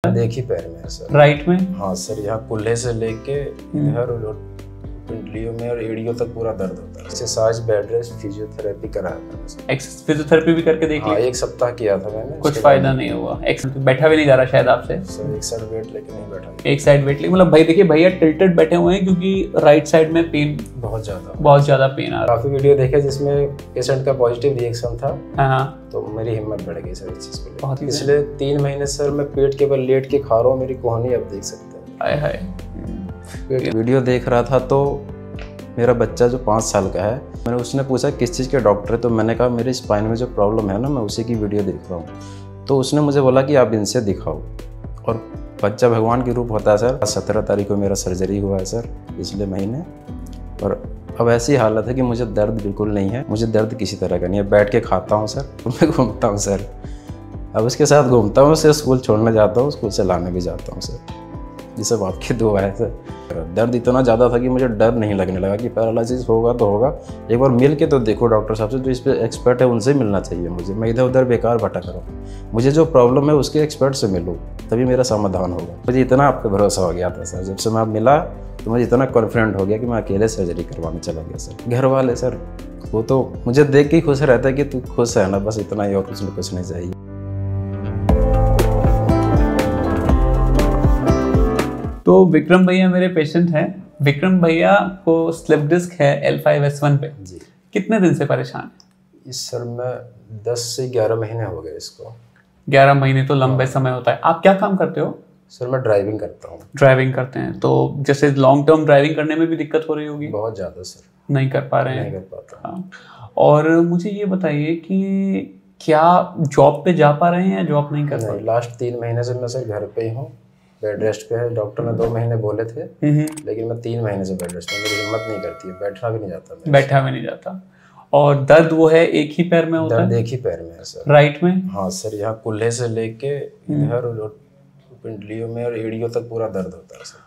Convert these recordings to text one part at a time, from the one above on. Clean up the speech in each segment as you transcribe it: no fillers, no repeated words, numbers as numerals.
एक ही पैर में है सर। राइट में? हाँ सर, यहाँ कुल्हे से लेके इधर और पिंडलियों में और एड़ियों तक पूरा दर्द होता है। एक्सरसाइज, बेड रेस्ट, फिजियोथेरेपी कराया था। फिजियोथेरेपी भी करके देख हाँ, लिया? 1 सप्ताह किया था मैंने। कुछ फायदा नहीं हुआ। बैठा भी नहीं जा रहा शायद आपसे? सर एक साइड वेट लेके नहीं बैठा। एक साइड वेट लेके मतलब भाई देखिए भैया टिल्टेड बैठे हुए हैं क्योंकि राइट साइड में पेन बहुत ज्यादा पेन आ रहा है। काफी वीडियो देखे जिसमें पेशेंट का पॉजिटिव रिएक्शन था। हाँ, तो मेरी हिम्मत बढ़ गई सर इस चीज को बहुत ही पिछले 3 महीने सर मैं पेट के बल लेट के खा रहा हूँ। मेरी कोहनी अब देख सकते हैं। हाय हाय। वीडियो देख रहा था तो मेरा बच्चा जो 5 साल का है, मैंने उसने पूछा किस चीज़ के डॉक्टर है, तो मैंने कहा मेरे स्पाइन में जो प्रॉब्लम है ना, मैं उसी की वीडियो देख रहा हूँ। तो उसने मुझे बोला कि आप इनसे दिखाओ। और बच्चा भगवान की रूप होता है सर। 17 तारीख को मेरा सर्जरी हुआ है सर, पिछले महीने। और अब ऐसी हालत है कि मुझे दर्द बिल्कुल नहीं है। मुझे दर्द किसी तरह का नहीं है। बैठ के खाता हूँ सर, मैं घूमता हूँ सर। अब उसके साथ घूमता हूँ सर, स्कूल छोड़ने जाता हूँ, स्कूल से लाने भी जाता हूँ सर। ये सब आपकी दुआ है सर। दर्द इतना ज़्यादा था कि मुझे डर नहीं लगने लगा कि पैरालिसिस होगा तो होगा। एक बार मिल के तो देखो डॉक्टर साहब से, जो इस पर एक्सपर्ट है उनसे मिलना चाहिए मुझे। मैं इधर उधर बेकार भटक रहा हूँ। मुझे जो प्रॉब्लम है उसके एक्सपर्ट से मिलूँ, तभी मेरा समाधान होगा। मुझे इतना आप पे भरोसा हो गया था सर। जब से मैं मिला तो मुझे इतना कॉन्फिडेंट हो गया कि मैं अकेले सर्जरी करवाने चला गया सर। घर वाले सर वो तो मुझे देख के ही खुश रहता है कि तू खुश है ना, बस इतना ही, और कुछ नहीं चाहिए। तो विक्रम भैया मेरे पेशेंट हैं। विक्रम भैया को स्लिप डिस्क है L5-S1 पे। जी। कितने दिन से परेशान है? इस सर मैं 10 से 11 महीने हो गए इसको। 11 महीने तो लंबे समय होता है। आप क्या काम करते हो? सर मैं ड्राइविंग करता हूँ। ड्राइविंग करते हैं, तो जैसे लॉन्ग टर्म ड्राइविंग करने में भी दिक्कत हो रही होगी? बहुत ज़्यादा सर। नहीं कर पा रहे हैं? नहीं कर पाता। हाँ। और मुझे ये बताइए कि क्या जॉब पे जा पा रहे हैं या जॉब नहीं कर पा रहे? लास्ट 3 महीने से मैं सर घर पे ही हूँ, बेड रेस्ट पे है। डॉक्टर ने 2 महीने बोले थे, लेकिन मैं 3 महीने से बेड रेस्ट पे। मेरी हिम्मत नहीं करती है, बैठना भी नहीं जाता। बैठा भी नहीं जाता। और दर्द वो है एक ही पैर में होता है? दर्द एक ही पैर में है सर। राइट में? हाँ सर, यहाँ कुल्हे से लेके इधर और पिंडलियों में और एड़ियों तक पूरा दर्द होता है सर।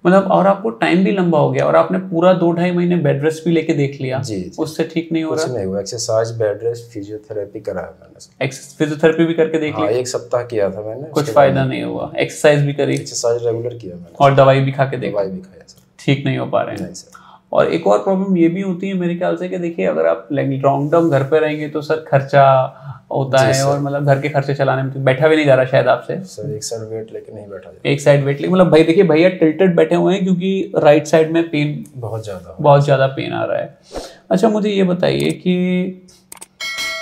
मतलब और आपको टाइम भी लंबा हो गया और आपने पूरा 2-2.5 महीने बेड रेस्ट भी लेके देख लिया? जी। उससे ठीक नहीं हो रहा? कुछ नहीं हुआ। एक्सरसाइज, बेड रेस्ट, फिजियोथेरेपी कराया मैंने। फिजियोथेरेपी भी करके देख लिया? 1 सप्ताह किया था मैंने। कुछ फायदा नहीं हुआ। एक्सरसाइज भी करी? एक्सरसाइज रेगुलर किया मैंने। और दवाई भी खा के देखा? दवाई भी खाया सर। ठीक नहीं हो पा रहे हैं? नहीं सर। और एक और प्रॉब्लम ये भी होती है मेरे ख्याल से कि देखिए अगर आप लॉन्ग टर्म घर पे रहेंगे तो सर खर्चा होता है, और मतलब घर के खर्चे चलाने में तो बैठा भी नहीं जा रहा शायद आपसे? सर एक साइड वेट लेके नहीं बैठा। एक साइड वेट लेके मतलब भाई देखिए भैया टिल्टेड बैठे हुए हैं क्योंकि राइट साइड में पेन बहुत ज्यादा पेन आ रहा है। अच्छा मुझे ये बताइए कि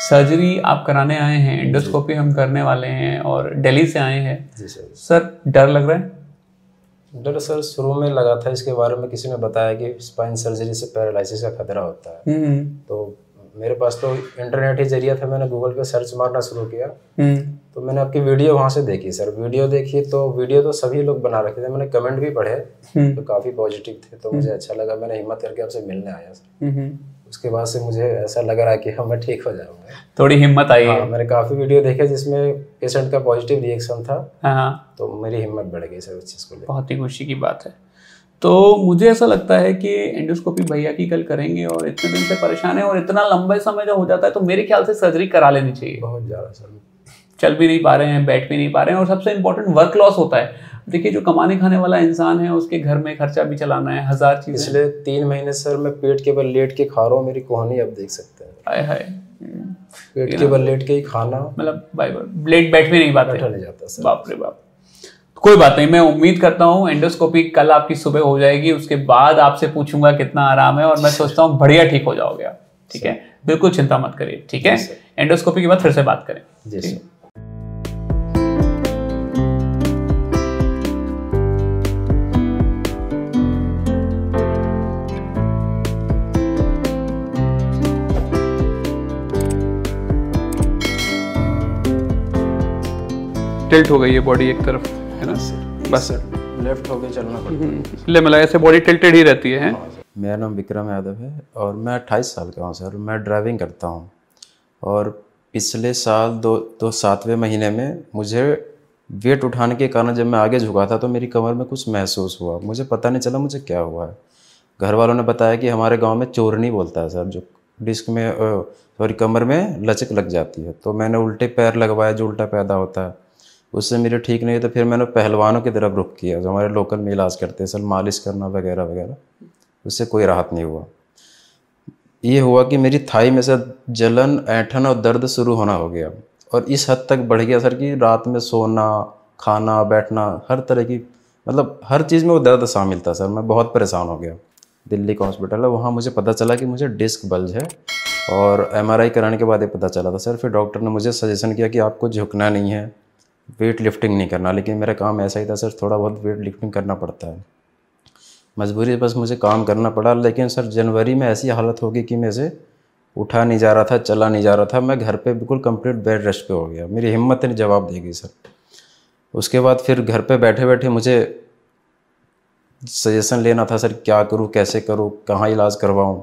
सर्जरी आप कराने आए हैं, एंडोस्कोपी हम करने वाले हैं और दिल्ली से आए हैं। जी सर। सर डर लग रहा है? डर सर शुरू में लगा था। इसके बारे में किसी ने बताया कि स्पाइन सर्जरी से पैरालिसिस का खतरा होता है। तो मेरे पास तो इंटरनेट ही जरिया था। मैंने गूगल पे सर्च मारना शुरू किया। तो मैंने आपकी वीडियो वहाँ से देखी सर। वीडियो देखी तो वीडियो तो सभी लोग बना रखे थे। मैंने कमेंट भी पढ़े तो काफ़ी पॉजिटिव थे। तो मुझे अच्छा लगा। मैंने हिम्मत करके आपसे मिलने आया सर। उसके बाद से मुझे ऐसा लग रहा है कि हाँ मैं ठीक हो जाऊंगा। थोड़ी हिम्मत आई है? हाँ, मैंने काफ़ी वीडियो देखे जिसमें पेशेंट का पॉजिटिव रिएक्शन था। हाँ, तो मेरी हिम्मत बढ़ गई सर उस चीज़ को लेकर। बहुत ही खुशी की बात है। तो मुझे ऐसा लगता है कि एंडोस्कोपी भैया की कल करेंगे और इतने दिन से परेशान है और इतना लंबे समय जब हो जाता है तो मेरे ख्याल से सर्जरी करा लेनी चाहिए। बहुत ज़्यादा सर। चल भी नहीं पा रहे हैं, बैठ भी नहीं पा रहे हैं और सबसे इम्पोर्टेंट वर्क लॉस होता है। देखिए जो कमाने खाने वाला इंसान है उसके घर में खर्चा भी चलाना है, 1000 चीजें। पिछले 3 महीने सर मैं पेट के बल लेट के खा रहा हूँ। मेरी कोहनी अब देख सकते हैं। हाय हाय। पेट के बल लेट के ही खाना, मतलब बैठ भी नहीं पाते? बैठा नहीं जाता सर। बाप रे बाप। कोई बात नहीं, मैं उम्मीद करता हूँ एंडोस्कोपी कल आपकी सुबह हो जाएगी। उसके बाद आपसे पूछूंगा कितना आराम है और मैं सोचता हूँ बढ़िया ठीक हो जाओगे आप। ठीक है, बिल्कुल चिंता मत करिए। ठीक है, एंडोस्कोपी के बाद फिर से बात करें। जी सर। टिल्ट हो गई है बॉडी एक तरफ, है ना? बस लेफ्ट होके चलना पड़ता है। मतलब ऐसे बॉडी टिल्टेड ही रहती है। मेरा नाम विक्रम यादव है और मैं 28 साल का हूँ सर। मैं ड्राइविंग करता हूँ और पिछले साल 7वें महीने में मुझे वेट उठाने के कारण जब मैं आगे झुका था तो मेरी कमर में कुछ महसूस हुआ। मुझे पता नहीं चला मुझे क्या हुआ है। घर वालों ने बताया कि हमारे गाँव में चोरनी बोलता है सर, जो डिस्क में सॉरी कमर में लचक लग जाती है। तो मैंने उल्टे पैर लगवाया जो उल्टा पैदा होता है। उससे मेरे ठीक नहीं हुई तो फिर मैंने पहलवानों की तरफ रुख किया, जो हमारे लोकल में इलाज करते हैं सर, मालिश करना वगैरह वगैरह। उससे कोई राहत नहीं हुआ। ये हुआ कि मेरी थाई में से जलन, ऐंठन और दर्द शुरू होना हो गया, और इस हद तक बढ़ गया सर कि रात में सोना, खाना, बैठना, हर तरह की मतलब हर चीज़ में वो दर्द शामिल था सर। मैं बहुत परेशान हो गया। दिल्ली का हॉस्पिटल है, वहाँ मुझे पता चला कि मुझे डिस्क बल्ज है, और MRI कराने के बाद ये पता चला था सर। फिर डॉक्टर ने मुझे सजेशन किया कि आपको झुकना नहीं है, वेट लिफ्टिंग नहीं करना। लेकिन मेरा काम ऐसा ही था सर, थोड़ा बहुत वेट लिफ्टिंग करना पड़ता है, मजबूरी बस मुझे काम करना पड़ा। लेकिन सर जनवरी में ऐसी हालत हो गई कि मेरे से उठा नहीं जा रहा था, चला नहीं जा रहा था। मैं घर पे बिल्कुल कंप्लीट बेड रेस्ट पे हो गया, मेरी हिम्मत नहीं जवाब देगी सर। उसके बाद फिर घर पे बैठे बैठे मुझे सजेशन लेना था सर, क्या करूं, कैसे करूं, कहाँ इलाज करवाऊं,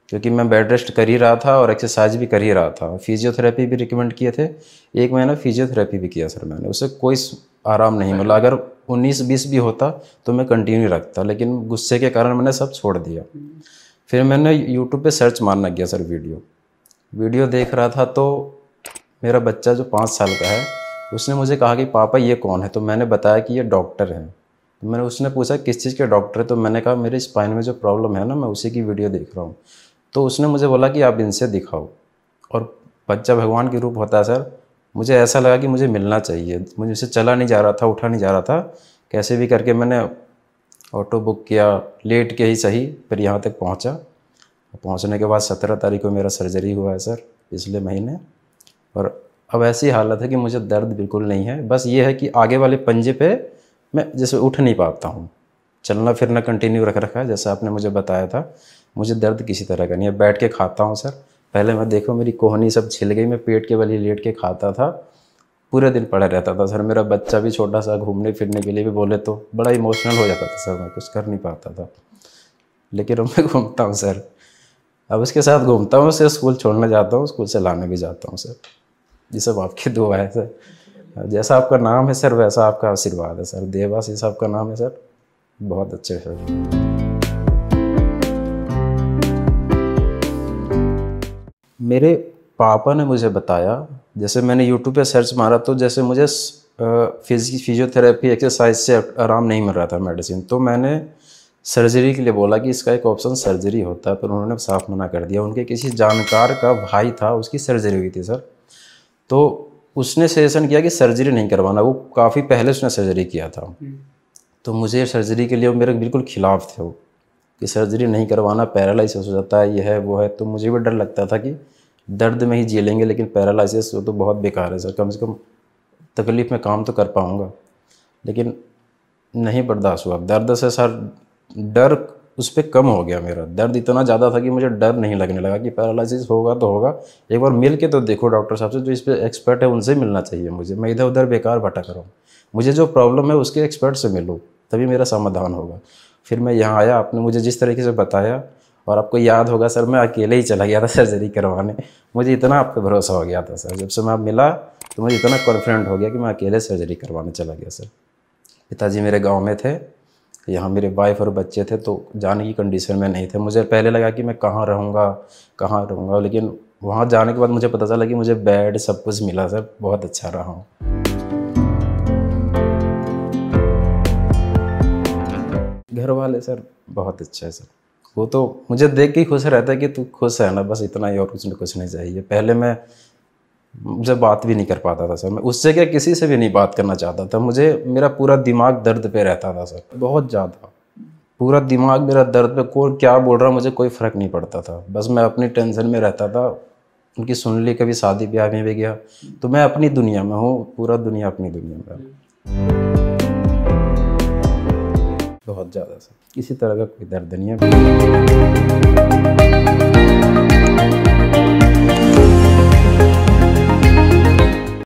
क्योंकि मैं बेड रेस्ट कर ही रहा था और एक्सरसाइज भी कर ही रहा था। फिजियोथेरेपी भी रिकमेंड किए थे, 1 महीना फिजियोथेरेपी भी किया सर मैंने, उससे कोई आराम नहीं मिला। अगर 19-20 भी होता तो मैं कंटिन्यू रखता, लेकिन गुस्से के कारण मैंने सब छोड़ दिया। फिर मैंने यूट्यूब पे सर्च मारना गया सर, वीडियो देख रहा था तो मेरा बच्चा जो 5 साल का है, उसने मुझे कहा कि पापा ये कौन है। तो मैंने बताया कि ये डॉक्टर है। तो उसने पूछा किस चीज़ के डॉक्टर है, तो मैंने कहा मेरे स्पाइन में जो प्रॉब्लम है ना, मैं उसी की वीडियो देख रहा हूँ। तो उसने मुझे बोला कि आप इनसे दिखाओ। और बच्चा भगवान के रूप होता है सर, मुझे ऐसा लगा कि मुझे मिलना चाहिए। मुझे चला नहीं जा रहा था, उठा नहीं जा रहा था, कैसे भी करके मैंने ऑटो बुक किया, लेट के ही सही, फिर यहाँ तक पहुँचा। पहुँचने के बाद 17 तारीख को मेरा सर्जरी हुआ है सर, पिछले महीने। और अब ऐसी हालत है कि मुझे दर्द बिल्कुल नहीं है। बस ये है कि आगे वाले पंजे पे मैं जैसे उठ नहीं पाता हूँ। चलना फिरना कंटिन्यू रखा है, जैसा आपने मुझे बताया था। मुझे दर्द किसी तरह का नहीं है, बैठ के खाता हूँ सर। पहले मैं देखो मेरी कोहनी सब छिल गई, मैं पेट के बल ही लेट के खाता था, पूरे दिन पड़ा रहता था सर। मेरा बच्चा भी छोटा सा, घूमने फिरने के लिए भी बोले तो बड़ा इमोशनल हो जाता था सर, मैं कुछ कर नहीं पाता था। लेकिन अब मैं घूमता हूँ सर, अब उसके साथ घूमता हूँ, उसे स्कूल छोड़ने जाता हूँ, स्कूल से लाने भी जाता हूँ सर। ये सब आपकी दुआ है सर। जैसा आपका नाम है सर, वैसा आपका आशीर्वाद है सर। देवाशीष आपका नाम है सर, बहुत अच्छे सर। मेरे पापा ने मुझे बताया, जैसे मैंने यूट्यूब पे सर्च मारा तो जैसे मुझे फिजियोथेरेपी एक्सरसाइज से आराम नहीं मिल रहा था, मेडिसिन। तो मैंने सर्जरी के लिए बोला कि इसका एक ऑप्शन सर्जरी होता है, पर उन्होंने साफ मना कर दिया। उनके किसी जानकार का भाई था, उसकी सर्जरी हुई थी सर, तो उसने सजेशन किया कि सर्जरी नहीं करवाना। वो काफ़ी पहले उसने सर्जरी किया था, तो मुझे सर्जरी के लिए मेरे बिल्कुल खिलाफ थे वो, कि सर्जरी नहीं करवाना, पैरालिसिस हो जाता है, ये है वो है। तो मुझे भी डर लगता था कि दर्द में ही जी लेंगे, लेकिन पैरालिसिस तो बहुत बेकार है सर, कम से कम तकलीफ़ में काम तो कर पाऊँगा। लेकिन नहीं बर्दाश्त हुआ दर्द से सर। डर उस पर कम हो गया, मेरा दर्द इतना ज़्यादा था कि मुझे डर नहीं लगने लगा कि पैरालिसिस होगा तो होगा, एक बार मिल के तो देखो डॉक्टर साहब से, जो इस पर एक्सपर्ट है उनसे मिलना चाहिए मुझे। मैं इधर उधर बेकार भटक रहा हूँ, मुझे जो प्रॉब्लम है उसके एक्सपर्ट से मिलो, तभी मेरा समाधान होगा। फिर मैं यहाँ आया, आपने मुझे जिस तरीके से बताया, और आपको याद होगा सर, मैं अकेले ही चला गया था सर्जरी करवाने। मुझे इतना आप पे भरोसा हो गया था सर, जब से मैं मिला तो मुझे इतना कॉन्फिडेंट हो गया कि मैं अकेले सर्जरी करवाने चला गया सर। पिताजी मेरे गाँव में थे, यहाँ मेरे वाइफ और बच्चे थे, तो जाने की कंडीशन में नहीं थे। मुझे पहले लगा कि मैं कहाँ रहूँगा, लेकिन वहाँ जाने के बाद मुझे पता चला कि मुझे बेड सब कुछ मिला सर, बहुत अच्छा रहा हूँ। घर वाले सर बहुत अच्छा है सर, वो तो मुझे देख के ही खुश रहता है कि तू खुश है ना, बस इतना ही, और कुछ नहीं चाहिए। पहले मैं मुझे बात भी नहीं कर पाता था सर, मैं उससे क्या किसी से भी नहीं बात करना चाहता था। मेरा पूरा दिमाग दर्द पे रहता था सर, बहुत ज़्यादा। पूरा दिमाग मेरा दर्द पे, कौन क्या बोल रहा मुझे कोई फ़र्क नहीं पड़ता था, बस मैं अपनी टेंशन में रहता था। उनकी सुन ली, कभी शादी ब्याह में भी गया तो मैं अपनी दुनिया में हूँ, पूरा दुनिया अपनी दुनिया में। बहुत ज़्यादा सर, किसी तरह का कोई दर्द नहीं है।